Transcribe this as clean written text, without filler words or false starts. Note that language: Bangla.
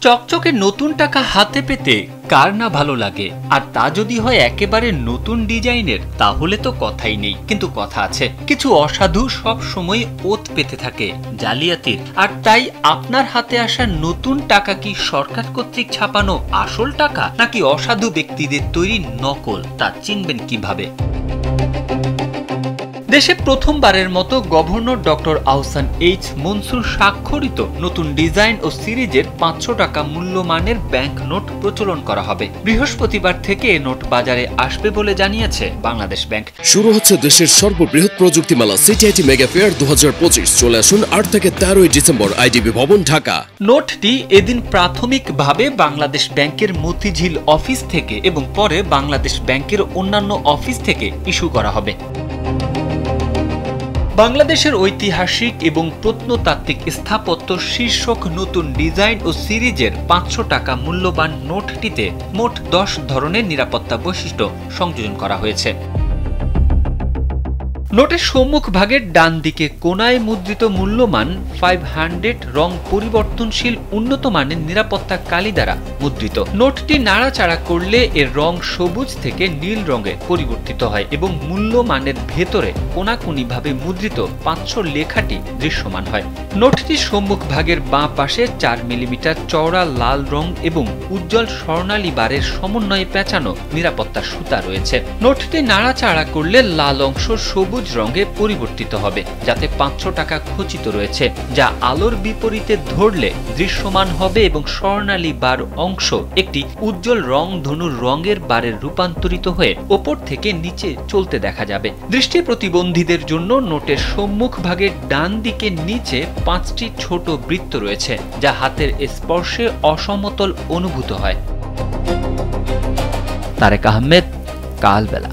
চকচকে নতুন টাকা হাতে পেতে কার না ভালো লাগে, আর তা যদি হয় একেবারে নতুন ডিজাইনের তাহলে তো কথাই নেই। কিন্তু কথা আছে, কিছু অসাধু সব সময় ওত পেতে থাকে জালিয়াতির। আর তাই আপনার হাতে আসা নতুন টাকা কি সরকার কর্তৃক ছাপানো আসল টাকা নাকি অসাধু ব্যক্তিদের তৈরি নকল, তা চিনবেন কিভাবে? দেশে প্রথমবারের মতো governor doctor Ahsan H Mansur স্বাক্ষরিত নতুন ডিজাইন ও সিরিজের 500 টাকা মূল্যমানের ব্যাংক নোট প্রচলন করা হবে। বৃহস্পতিবার থেকে এ নোট বাজারে আসবে বলে জানিয়েছে বাংলাদেশ ব্যাংক। শুরু হচ্ছে দেশের সর্ববৃহৎ প্রযুক্তি মেলা সিটিআইটি মেগা ফেয়ার 2025। চলে আসুন 8 থেকে 13 ডিসেম্বর আইডিবি ভবন, ঢাকা। নোটটি এদিন প্রাথমিকভাবে বাংলাদেশ ব্যাংকের মতিঝিল অফিস থেকে এবং পরে বাংলাদেশ ব্যাংকের অন্যান্য অফিস থেকে ইস্যু করা হবে। বাংলাদেশের ঐতিহাসিক এবং প্রত্নতাত্ত্বিক স্থাপত্য শীর্ষক নতুন ডিজাইন ও সিরিজের 500 টাকা মূল্যবান নোটটিতে মোট 10 ধরনের নিরাপত্তা বৈশিষ্ট্য সংযোজন করা হয়েছে। নোটের সম্মুখ ভাগের ডান দিকে কোনায় মুদ্রিত মূল্যমান 500 রং পরিবর্তনশীল উন্নত মানের নিরাপত্তা কালি দ্বারা মুদ্রিত। নোটটি নাড়াচাড়া করলে এর রং সবুজ থেকে নীল রঙে পরিবর্তিত হয় এবং মূল্যমানের ভেতরে কোনাকুনিভাবে মুদ্রিত 500 লেখাটি দৃশ্যমান হয়। নোটটির সম্মুখ ভাগের বাঁ পাশে 4 মিলিমিটার চওড়া লাল রং এবং উজ্জ্বল স্বর্ণালী বারের সমন্বয়ে পেঁচানো নিরাপত্তা সুতা রয়েছে। নোটটি নাড়াচাড়া করলে লাল অংশ সবুজ রঙে পরিবর্তিত হবে, যাতে 500 টাকা খচিত রয়েছে, যা আলোর বিপরীতে ধরলে দৃশ্যমান হবে এবং স্বর্ণালী বার অংশ একটি উজ্জ্বল রং ধনুর রঙের বারে রূপান্তরিত হয়ে ওপর থেকে নিচে চলতে দেখা যাবে। দৃষ্টি প্রতিবন্ধীদের জন্য নোটের সম্মুখ ভাগের ডান দিকে নিচে 5টি ছোট বৃত্ত রয়েছে, যা হাতের স্পর্শে অসমতল অনুভূত হয়। তারেক আহমেদ, কালবেলা।